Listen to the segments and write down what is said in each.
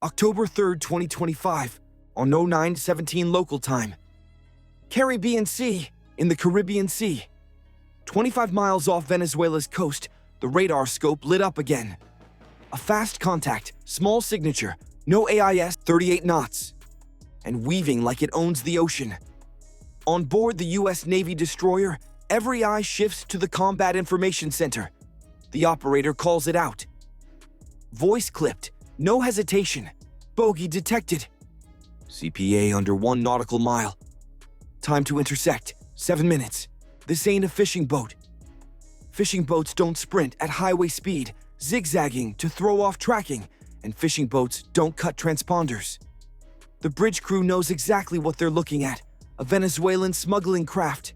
October 3rd, 2025, on 09:17 local time. Caribbean Sea, in the Caribbean Sea. 25 miles off Venezuela's coast, the radar scope lit up again. A fast contact, small signature, no AIS, 38 knots. And weaving like it owns the ocean. On board the U.S. Navy destroyer, every eye shifts to the Combat Information Center. The operator calls it out. Voice clipped, no hesitation. Bogey detected. CPA under 1 nautical mile. Time to intersect, 7 minutes. This ain't a fishing boat. Fishing boats don't sprint at highway speed, zigzagging to throw off tracking, and fishing boats don't cut transponders. The bridge crew knows exactly what they're looking at, a Venezuelan smuggling craft.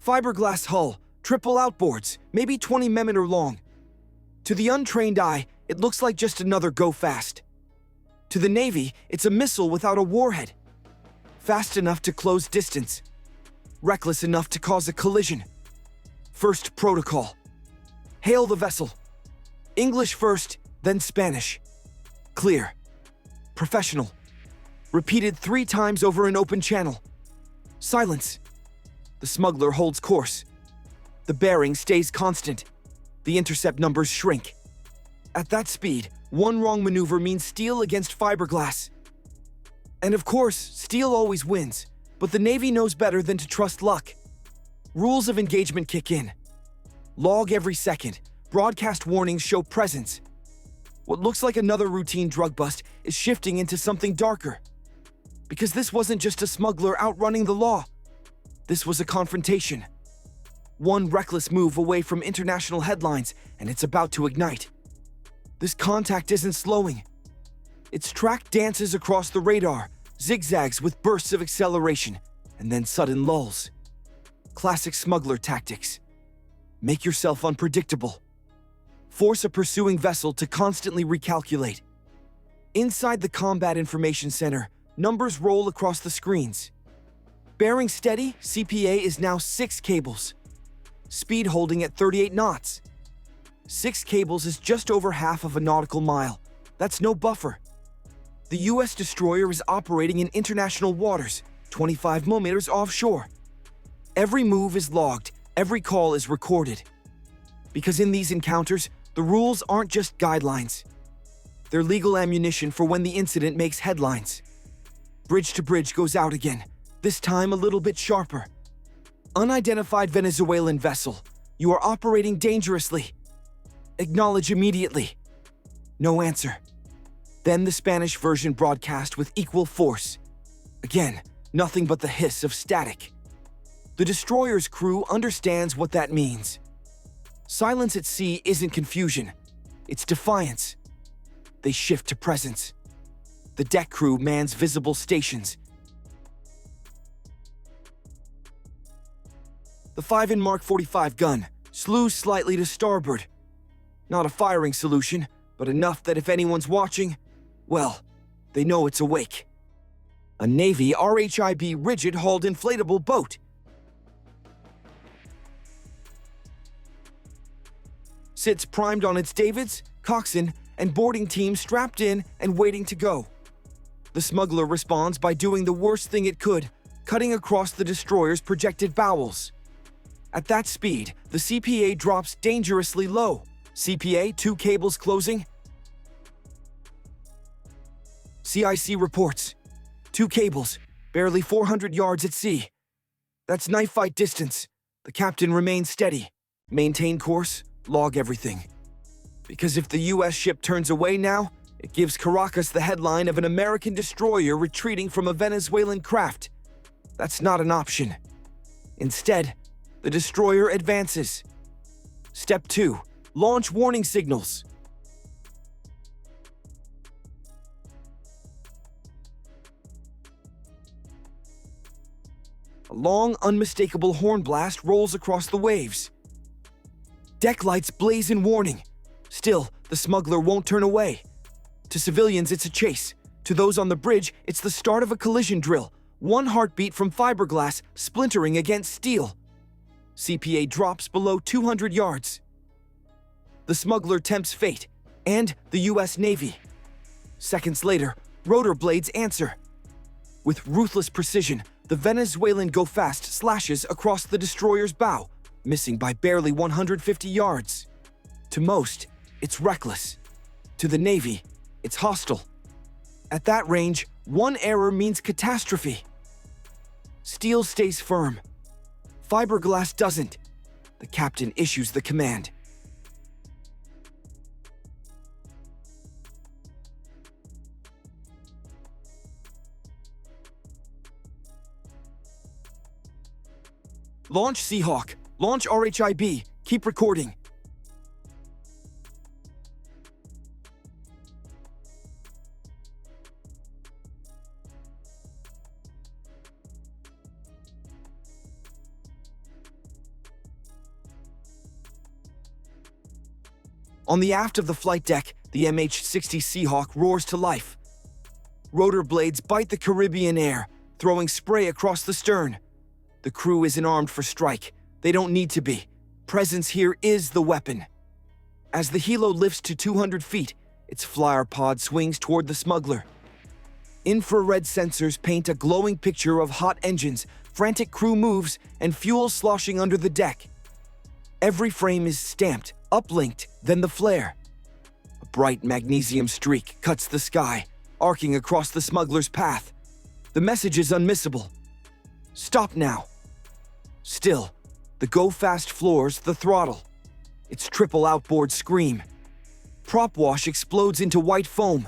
Fiberglass hull, triple outboards, maybe 20 mm long. To the untrained eye, it looks like just another go-fast. To the Navy, it's a missile without a warhead. Fast enough to close distance. Reckless enough to cause a collision. First protocol. Hail the vessel. English first, then Spanish. Clear. Professional. Repeated 3 times over an open channel. Silence. The smuggler holds course. The bearing stays constant. The intercept numbers shrink. At that speed, one wrong maneuver means steel against fiberglass. And of course, steel always wins, but the Navy knows better than to trust luck. Rules of engagement kick in. Log every second. Broadcast warnings show presence. What looks like another routine drug bust is shifting into something darker. Because this wasn't just a smuggler outrunning the law. This was a confrontation. One reckless move away from international headlines, and it's about to ignite. This contact isn't slowing. Its track dances across the radar, zigzags with bursts of acceleration, and then sudden lulls. Classic smuggler tactics. Make yourself unpredictable. Force a pursuing vessel to constantly recalculate. Inside the Combat Information Center, numbers roll across the screens. Bearing steady, CPA is now 6 cables. Speed holding at 38 knots. 6 cables is just over half of a nautical mile. That's no buffer. The U.S. destroyer is operating in international waters, 25 millimeters offshore. Every move is logged, every call is recorded. Because in these encounters, the rules aren't just guidelines. They're legal ammunition for when the incident makes headlines. Bridge to bridge goes out again, this time a little bit sharper. Unidentified Venezuelan vessel. You are operating dangerously. Acknowledge immediately. No answer. Then the Spanish version broadcast with equal force. Again, nothing but the hiss of static. The destroyer's crew understands what that means. Silence at sea isn't confusion. It's defiance. They shift to presence. The deck crew mans visible stations. The 5-in Mark 45 gun slews slightly to starboard. Not a firing solution, but enough that if anyone's watching, well, they know it's awake. A Navy RHIB rigid-hulled inflatable boat. Sits primed on its davits, coxswain, and boarding team strapped in and waiting to go. The smuggler responds by doing the worst thing it could, cutting across the destroyer's projected bowels. At that speed, the CPA drops dangerously low. CPA, 2 cables closing. CIC reports. 2 cables, barely 400 yards at sea. That's knife fight distance. The captain remains steady. Maintain course, log everything. Because if the U.S. ship turns away now, it gives Caracas the headline of an American destroyer retreating from a Venezuelan craft. That's not an option. Instead, the destroyer advances. Step 2. Launch warning signals. A long, unmistakable horn blast rolls across the waves. Deck lights blaze in warning. Still, the smuggler won't turn away. To civilians, it's a chase. To those on the bridge, it's the start of a collision drill. One heartbeat from fiberglass splintering against steel. CPA drops below 200 yards. The smuggler tempts fate, and the U.S. Navy. Seconds later, rotor blades answer. With ruthless precision, the Venezuelan go-fast slashes across the destroyer's bow, missing by barely 150 yards. To most, it's reckless. To the Navy, it's hostile. At that range, one error means catastrophe. Steel stays firm. Fiberglass doesn't. The captain issues the command. Launch Seahawk. Launch RHIB. Keep recording. On the aft of the flight deck, the MH-60 Seahawk roars to life. Rotor blades bite the Caribbean air, throwing spray across the stern. The crew isn't armed for strike. They don't need to be. Presence here is the weapon. As the helo lifts to 200 feet, its flyer pod swings toward the smuggler. Infrared sensors paint a glowing picture of hot engines, frantic crew moves, and fuel sloshing under the deck. Every frame is stamped, uplinked, then the flare. A bright magnesium streak cuts the sky, arcing across the smuggler's path. The message is unmissable. Stop now. Still, the go-fast floors the throttle. Its triple outboard scream. Prop wash explodes into white foam.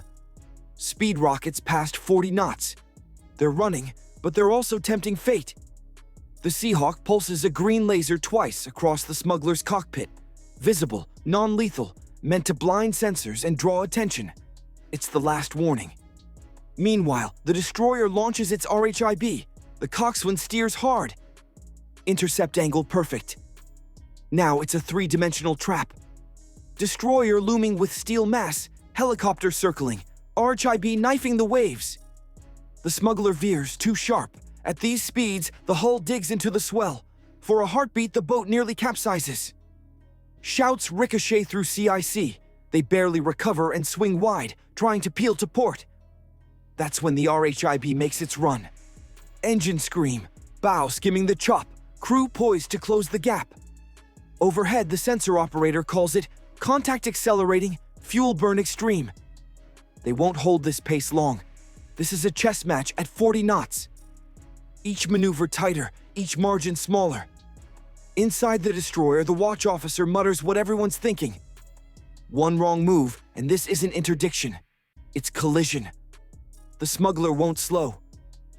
Speed rockets past 40 knots. They're running, but they're also tempting fate. The Seahawk pulses a green laser twice across the smuggler's cockpit. Visible, non-lethal, meant to blind sensors and draw attention. It's the last warning. Meanwhile, the destroyer launches its RHIB. The coxswain steers hard. Intercept angle perfect. Now it's a three-dimensional trap. Destroyer looming with steel mass, helicopter circling, RHIB knifing the waves. The smuggler veers too sharp. At these speeds, the hull digs into the swell. For a heartbeat, the boat nearly capsizes. Shouts ricochet through CIC. They barely recover and swing wide, trying to peel to port. That's when the RHIB makes its run. Engine scream, bow skimming the chop, crew poised to close the gap. Overhead, the sensor operator calls it contact accelerating, fuel burn extreme. They won't hold this pace long. This is a chess match at 40 knots. Each maneuver tighter, each margin smaller. Inside the destroyer, the watch officer mutters what everyone's thinking. One wrong move, and this isn't interdiction. It's collision. The smuggler won't slow.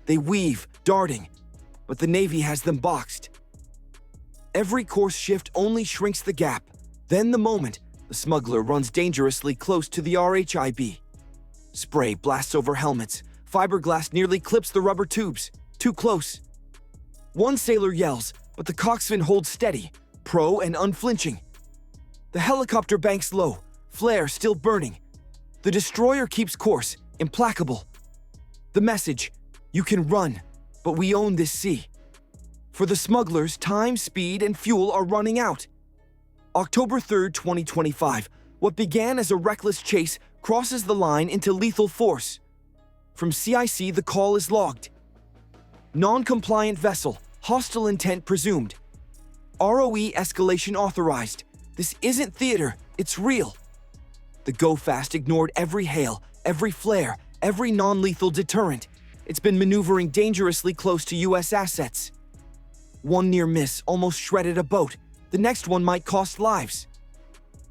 They weave, darting, but the Navy has them boxed. Every course shift only shrinks the gap. Then the moment, the smuggler runs dangerously close to the RHIB. Spray blasts over helmets. Fiberglass nearly clips the rubber tubes. Too close. One sailor yells, but the coxswain holds steady, pro and unflinching. The helicopter banks low, flare still burning. The destroyer keeps course, implacable. The message, you can run, but we own this sea. For the smugglers, time, speed, and fuel are running out. October 3rd, 2025, what began as a reckless chase crosses the line into lethal force. From CIC, the call is logged. Non-compliant vessel, hostile intent presumed. ROE escalation authorized. This isn't theater, it's real. The go-fast ignored every hail, every flare, every non-lethal deterrent. It's been maneuvering dangerously close to U.S. assets. One near miss almost shredded a boat. The next one might cost lives.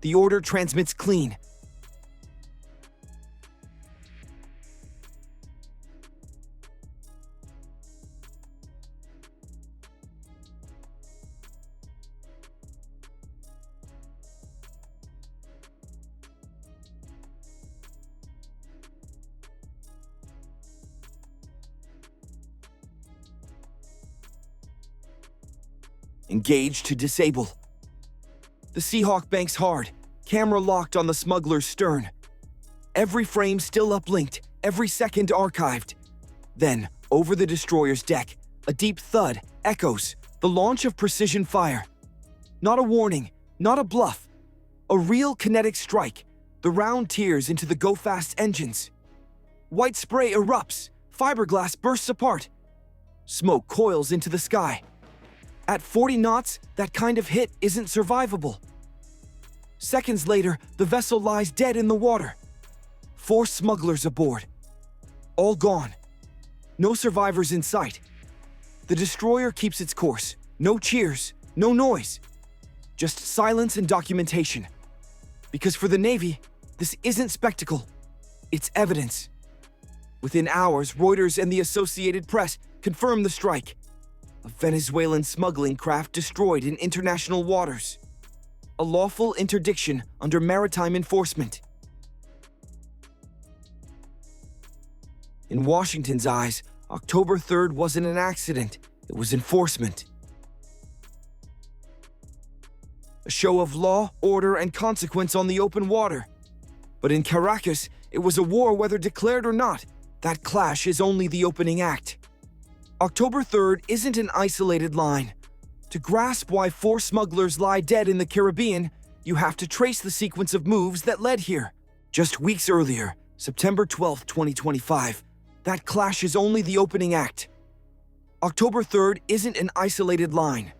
The order transmits clean. Engage to disable. The Seahawk banks hard, camera locked on the smuggler's stern. Every frame still uplinked, every second archived. Then, over the destroyer's deck, a deep thud echoes, the launch of precision fire. Not a warning, not a bluff. A real kinetic strike, the round tears into the go-fast engines. White spray erupts, fiberglass bursts apart. Smoke coils into the sky. At 40 knots, that kind of hit isn't survivable. Seconds later, the vessel lies dead in the water. 4 smugglers aboard. All gone. No survivors in sight. The destroyer keeps its course. No cheers, no noise. Just silence and documentation. Because for the Navy, this isn't spectacle. It's evidence. Within hours, Reuters and the Associated Press confirmed the strike. A Venezuelan smuggling craft destroyed in international waters. A lawful interdiction under maritime enforcement. In Washington's eyes, October 3rd wasn't an accident, it was enforcement. A show of law, order, and consequence on the open water. But in Caracas, it was a war whether declared or not. That clash is only the opening act. October 3rd isn't an isolated line. To grasp why 4 smugglers lie dead in the Caribbean, you have to trace the sequence of moves that led here. Just weeks earlier, September 12, 2025, that clash is only the opening act. October 3rd isn't an isolated line.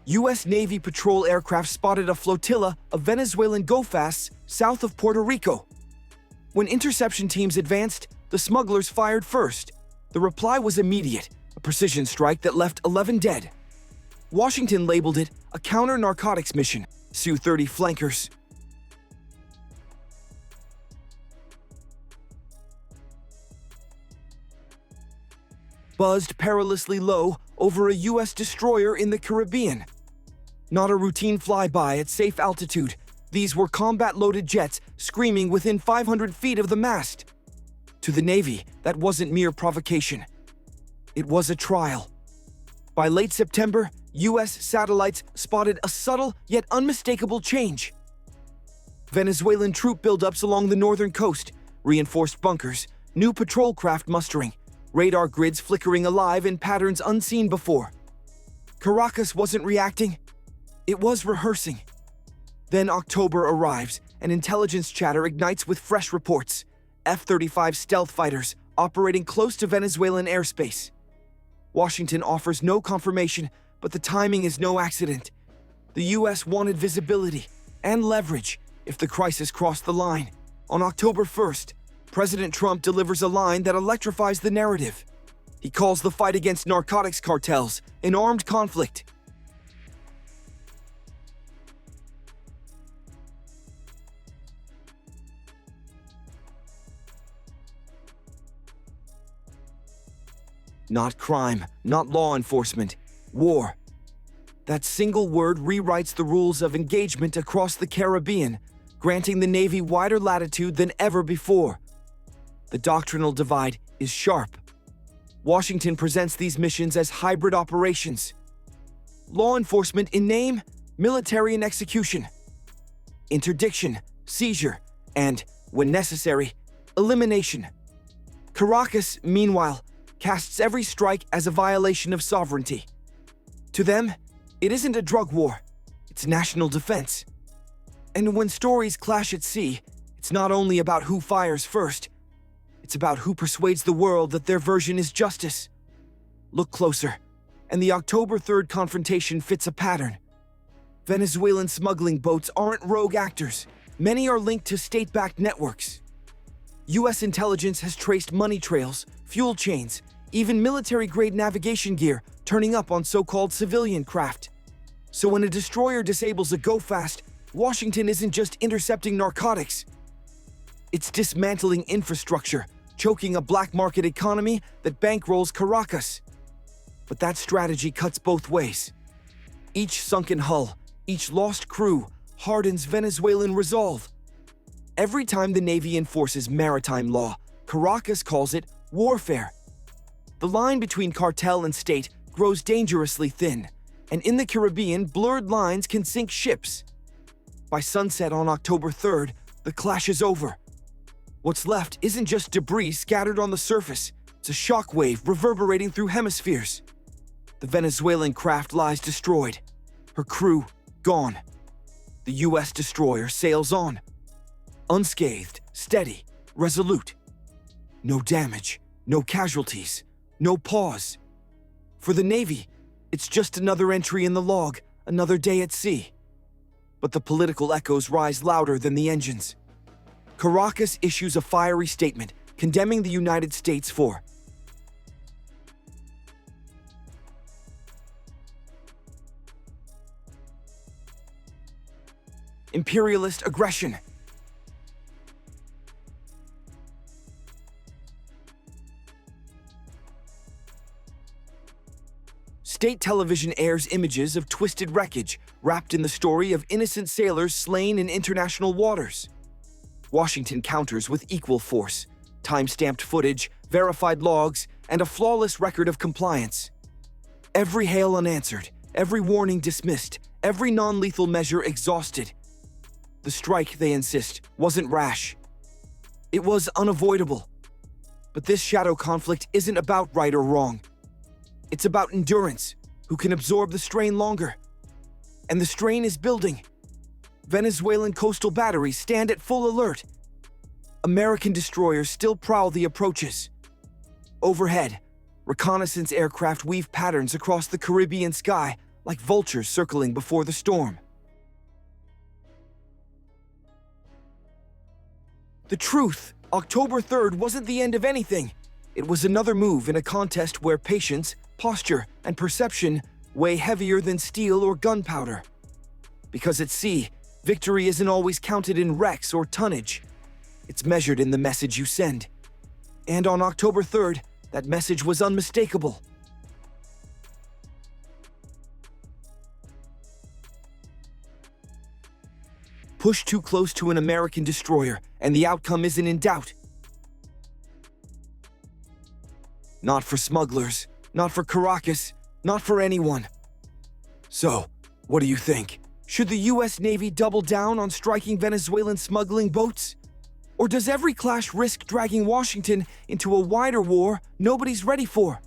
U.S. Navy patrol aircraft spotted a flotilla of Venezuelan go-fasts south of Puerto Rico. When interception teams advanced, the smugglers fired first. The reply was immediate, a precision strike that left 11 dead. Washington labeled it a counter-narcotics mission, Su-30 flankers. Buzzed perilously low over a U.S. destroyer in the Caribbean. Not a routine flyby at safe altitude. These were combat-loaded jets screaming within 500 feet of the mast. To the Navy, that wasn't mere provocation. It was a trial. By late September, U.S. satellites spotted a subtle yet unmistakable change. Venezuelan troop buildups along the northern coast, reinforced bunkers, new patrol craft mustering, radar grids flickering alive in patterns unseen before. Caracas wasn't reacting, it was rehearsing. Then October arrives, and intelligence chatter ignites with fresh reports. F-35 stealth fighters operating close to Venezuelan airspace. Washington offers no confirmation, but the timing is no accident. The U.S. wanted visibility and leverage if the crisis crossed the line. On October 1st, President Trump delivers a line that electrifies the narrative. He calls the fight against narcotics cartels an armed conflict. Not crime, not law enforcement, war. That single word rewrites the rules of engagement across the Caribbean, granting the Navy wider latitude than ever before. The doctrinal divide is sharp. Washington presents these missions as hybrid operations. Law enforcement in name, military in execution. Interdiction, seizure, and, when necessary, elimination. Caracas, meanwhile, casts every strike as a violation of sovereignty. To them, it isn't a drug war, it's national defense. And when stories clash at sea, it's not only about who fires first, it's about who persuades the world that their version is justice. Look closer, and the October 3rd confrontation fits a pattern. Venezuelan smuggling boats aren't rogue actors. Many are linked to state-backed networks. U.S. intelligence has traced money trails, fuel chains, even military-grade navigation gear turning up on so-called civilian craft. So when a destroyer disables a go-fast, Washington isn't just intercepting narcotics. It's dismantling infrastructure, choking a black market economy that bankrolls Caracas. But that strategy cuts both ways. Each sunken hull, each lost crew, hardens Venezuelan resolve. Every time the Navy enforces maritime law, Caracas calls it warfare. The line between cartel and state grows dangerously thin, and in the Caribbean, blurred lines can sink ships. By sunset on October 3rd, the clash is over. What's left isn't just debris scattered on the surface, it's a shockwave reverberating through hemispheres. The Venezuelan craft lies destroyed, her crew gone. The U.S. destroyer sails on, unscathed, steady, resolute. No damage, no casualties, no pause. For the Navy, it's just another entry in the log, another day at sea. But the political echoes rise louder than the engines. Caracas issues a fiery statement condemning the United States for imperialist aggression. State television airs images of twisted wreckage wrapped in the story of innocent sailors slain in international waters. Washington counters with equal force, time-stamped footage, verified logs, and a flawless record of compliance. Every hail unanswered, every warning dismissed, every non-lethal measure exhausted. The strike, they insist, wasn't rash. It was unavoidable. But this shadow conflict isn't about right or wrong. It's about endurance, who can absorb the strain longer. And the strain is building. Venezuelan coastal batteries stand at full alert. American destroyers still prowl the approaches. Overhead, reconnaissance aircraft weave patterns across the Caribbean sky like vultures circling before the storm. The truth, October 3rd wasn't the end of anything. It was another move in a contest where patience, posture, and perception weigh heavier than steel or gunpowder. Because at sea, victory isn't always counted in wrecks or tonnage. It's measured in the message you send. And on October 3rd, that message was unmistakable. Push too close to an American destroyer, and the outcome isn't in doubt. Not for smugglers, not for Caracas, not for anyone. So, what do you think? Should the US Navy double down on striking Venezuelan smuggling boats? Or does every clash risk dragging Washington into a wider war nobody's ready for?